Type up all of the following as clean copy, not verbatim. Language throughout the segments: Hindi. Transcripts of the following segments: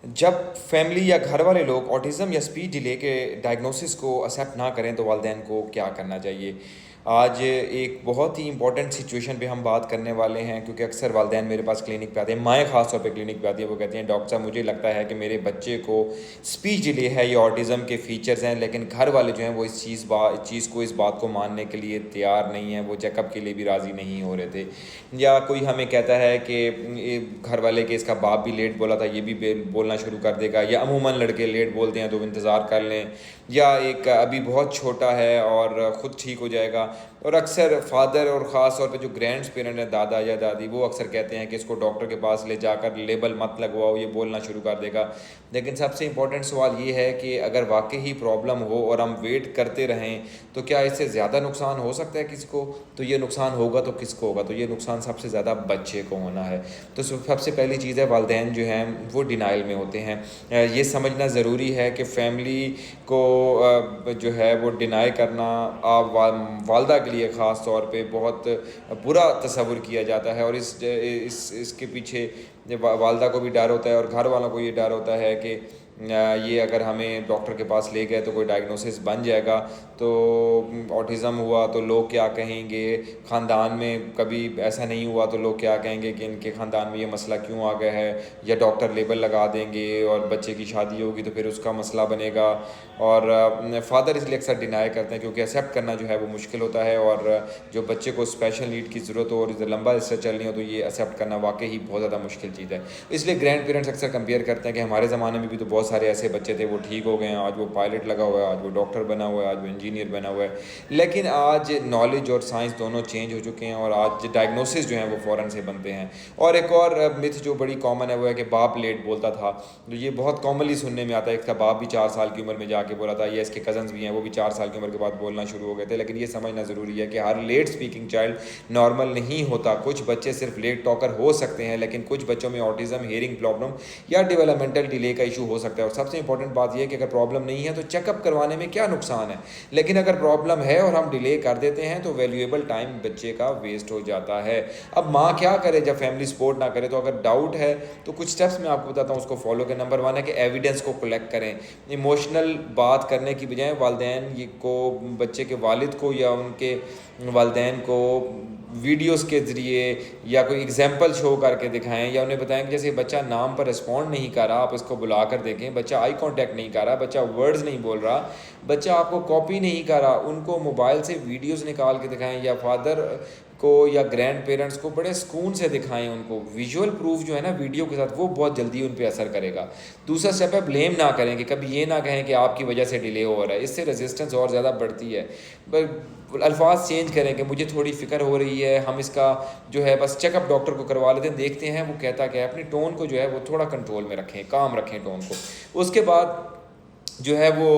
जब फैमिली या घर वाले लोग ऑटिज़म या स्पीच डिले के डायग्नोसिस को एक्सेप्ट ना करें तो वालिदैन को क्या करना चाहिए। आज एक बहुत ही इंपॉर्टेंट सिचुएशन पे हम बात करने वाले हैं, क्योंकि अक्सर वालिदैन मेरे पास क्लिनिक पे आते हैं, माएँ ख़ास तौर पे क्लिनिक पे आती हैं। वो कहती हैं, डॉक्टर साहब मुझे लगता है कि मेरे बच्चे को स्पीच डिले है या ऑटिज़म के फ़ीचर्स हैं, लेकिन घर वाले जो हैं वो इस बात को मानने के लिए तैयार नहीं हैं, वो चेकअप के लिए भी राज़ी नहीं हो रहे थे। या कोई हमें कहता है कि ये घर वाले के इसका बाप भी लेट बोला था, ये भी बोलना शुरू कर देगा, या अमूमन लड़के लेट बोलते हैं तो इंतज़ार कर लें, या एक अभी बहुत छोटा है और ख़ुद ठीक हो जाएगा। और अक्सर फादर और ख़ास तौर पे जो ग्रैंड पेरेंट हैं, दादा या दादी, वो अक्सर कहते हैं कि इसको डॉक्टर के पास ले जाकर लेबल मत लगवाओ, ये बोलना शुरू कर देगा। लेकिन सबसे इम्पोर्टेंट सवाल ये है कि अगर वाकई ही प्रॉब्लम हो और हम वेट करते रहें तो क्या इससे ज़्यादा नुकसान हो सकता है किसी को? तो ये नुकसान होगा तो किसको होगा? तो ये नुकसान सबसे ज़्यादा बच्चे को होना है। तो सबसे पहली चीज़ है, वालिदैन जो हैं वो डिनाइल में होते हैं। ये समझना ज़रूरी है कि फ़ैमिली को जो है वो डिनाई करना वालदा के लिए ख़ास तौर पे बहुत बुरा तस्वुर किया जाता है, और इसके पीछे वालदा को भी डर होता है और घर वालों को ये डर होता है कि ये अगर हमें डॉक्टर के पास ले गए तो कोई डायग्नोसिस बन जाएगा, तो ऑटिज़म हुआ तो लोग क्या कहेंगे, ख़ानदान में कभी ऐसा नहीं हुआ तो लोग क्या कहेंगे कि इनके ख़ानदान में ये मसला क्यों आ गया है, या डॉक्टर लेबल लगा देंगे और बच्चे की शादी होगी तो फिर उसका मसला बनेगा। और फादर इसलिए अक्सर डिनाई करते हैं क्योंकि एक्सेप्ट करना जो है वो मुश्किल होता है, और जो बच्चे को स्पेशल नीड की ज़रूरत हो और लंबा रिसर्च चलनी हो तो ये एक्सेप्ट करना वाकई ही बहुत ज़्यादा मुश्किल चीज़ है। इसलिए ग्रैंड पेरेंट्स अक्सर कंपेयर करते हैं कि हमारे ज़माने में भी तो बहुत सारे ऐसे बच्चे थे, वो ठीक हो गए हैं, आज वो पायलट लगा हुआ है, आज वो डॉक्टर बना हुआ है, आज वो इंजीनियर बना हुआ है। लेकिन आज नॉलेज और साइंस दोनों चेंज हो चुके हैं और आज डायग्नोसिस जो हैं वो फ़ौरन से बनते हैं। और एक और मिथ जो बड़ी कॉमन है वो है कि बाप लेट बोलता था। तो ये बहुत कॉमनली सुनने में आता है, इसका बाप भी 4 साल की उम्र में जाके बोला था, या इसके कज़न्स भी हैं वो भी 4 साल की उम्र के बाद बोलना शुरू हो गए थे। लेकिन ये समझना ज़रूरी है कि हर लेट स्पीकिंग चाइल्ड नॉर्मल नहीं होता। कुछ बच्चे सिर्फ लेट टॉकर हो सकते हैं, लेकिन कुछ बच्चों में ऑटिज़म, हियरिंग प्रॉब्लम या डेवलपमेंटल डिले का इशू हो सकता है। और सबसे इंपॉर्टेंट बात यह है कि अगर प्रॉब्लम नहीं है तो चेकअप करवाने में क्या नुकसान है, लेकिन अगर प्रॉब्लम है और हम डिले कर देते हैं तो वैल्यूएबल टाइम बच्चे का वेस्ट हो जाता है। अब माँ क्या करे जब फैमिली सपोर्ट ना करे? तो अगर डाउट है तो कुछ स्टेप्स मैं आपको बताता हूँ, उसको फॉलो करें। नंबर 1 है कि एविडेंस को कलेक्ट करें। इमोशनल बात करने की बजाय वालिदैन को, बच्चे के वालिद को या उनके वालिदैन को वीडियोस के ज़रिए या कोई एग्जांपल शो करके दिखाएं, या उन्हें बताएं कि जैसे बच्चा नाम पर रिस्पॉन्ड नहीं कर रहा, आप इसको बुला कर देखें, बच्चा आई कांटेक्ट नहीं कर रहा, बच्चा वर्ड्स नहीं बोल रहा, बच्चा आपको कॉपी नहीं कर रहा, उनको मोबाइल से वीडियोस निकाल के दिखाएं, या फादर को या ग्रैंड पेरेंट्स को बड़े सुकून से दिखाएं। उनको विजुअल प्रूफ जो है ना वीडियो के साथ, वो बहुत जल्दी उन पर असर करेगा। दूसरा स्टेप है, ब्लेम ना करें, कि कभी ये ना कहें कि आपकी वजह से डिले हो रहा है, इससे रेजिस्टेंस और ज़्यादा बढ़ती है। अल्फाज चेंज करें कि मुझे थोड़ी फ़िक्र हो रही है, हम इसका जो है बस चेकअप डॉक्टर को करवा लेते हैं, देखते हैं वो कहता क्या है। अपनी टोन को जो है वो थोड़ा कंट्रोल में रखें, काम रखें टोन को। उसके बाद जो है वो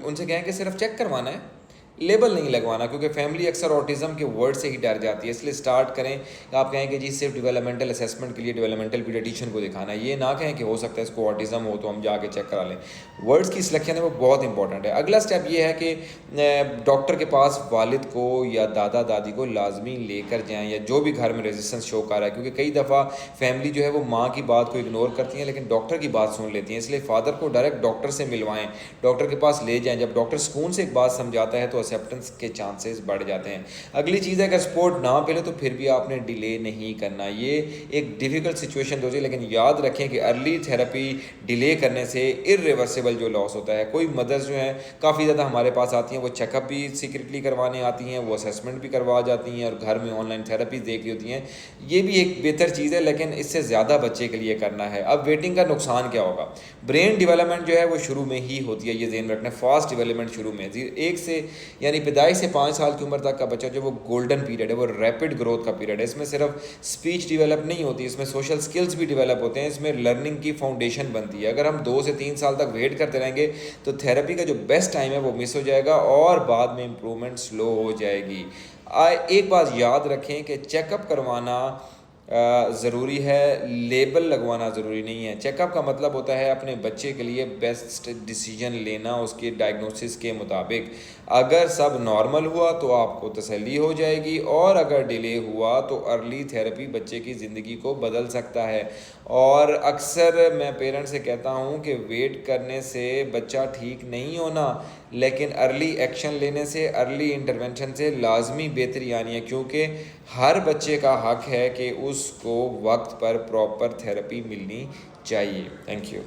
उनसे कहें कि सिर्फ चेक करवाना है, लेबल नहीं लगवाना, क्योंकि फैमिली अक्सर ऑटिज़म के वर्ड से ही डर जाती है। इसलिए स्टार्ट करें, आप कहें कि जी सिर्फ डेवलपमेंटल असेसमेंट के लिए डेवलपमेंटल पीडियाट्रिशियन को दिखाना है, ये ना कहें कि हो सकता है इसको ऑटिज़म हो तो हम जाके चेक करा लें। वर्ड्स की सिलेक्शन है वो बहुत इंपॉर्टेंट है। अगला स्टेप ये है कि डॉक्टर के पास वालिद को या दादा दादी को लाजमी लेकर जाएँ, या जो भी घर में रेजिस्टेंस शो कर रहा है, क्योंकि कई दफ़ा फैमिली जो है वो माँ की बात को इग्नोर करती है लेकिन डॉक्टर की बात सुन लेती हैं। इसलिए फादर को डायरेक्ट डॉक्टर से मिलवाएं, डॉक्टर के पास ले जाएं। जब डॉक्टर सुकून से एक बात समझाता है तो एक्सेप्टेंस के चांसेस बढ़ जाते हैं। अगली चीज़ है, अगर सपोर्ट ना मिले तो फिर भी आपने डिले नहीं करना। ये एक डिफ़िकल्ट सिचुएशन होती है, लेकिन याद रखें कि अर्ली थेरेपी डिले करने से इररिवर्सिबल जो लॉस होता है। कोई मदर्स जो हैं काफ़ी ज़्यादा हमारे पास आती हैं, वो चेकअप भी सीक्रेटली करवाने आती हैं, वो असेसमेंट भी करवा जाती हैं और घर में ऑनलाइन थेरेपी देख रही होती हैं। ये भी एक बेहतर चीज़ है, लेकिन इससे ज़्यादा बच्चे के लिए करना है। अब वेटिंग का नुकसान क्या होगा? ब्रेन डेवलपमेंट जो है वो शुरू में ही होती है, ये ध्यान रखना। फास्ट डेवलपमेंट शुरू में, एक से यानी पैदाइश से 5 साल की उम्र तक का बच्चा जो वो गोल्डन पीरियड है, वो रैपिड ग्रोथ का पीरियड है। इसमें सिर्फ स्पीच डेवलप नहीं होती, इसमें सोशल स्किल्स भी डेवलप होते हैं, इसमें लर्निंग की फाउंडेशन बनती है। अगर हम 2 से 3 साल तक वेट करते रहेंगे तो थेरेपी का जो बेस्ट टाइम है वो मिस हो जाएगा और बाद में इम्प्रूवमेंट स्लो हो जाएगी। एक बात याद रखें कि चेकअप करवाना ज़रूरी है, लेबल लगवाना ज़रूरी नहीं है। चेकअप का मतलब होता है अपने बच्चे के लिए बेस्ट डिसीजन लेना उसके डायग्नोसिस के मुताबिक। अगर सब नॉर्मल हुआ तो आपको तसल्ली हो जाएगी, और अगर डिले हुआ तो अर्ली थेरेपी बच्चे की ज़िंदगी को बदल सकता है। और अक्सर मैं पेरेंट्स से कहता हूँ कि वेट करने से बच्चा ठीक नहीं होना, लेकिन अर्ली एक्शन लेने से, अर्ली इंटरवेंशन से लाजमी बेहतरी आनी है, क्योंकि हर बच्चे का हक है कि उसको वक्त पर प्रॉपर थेरेपी मिलनी चाहिए। Thank you.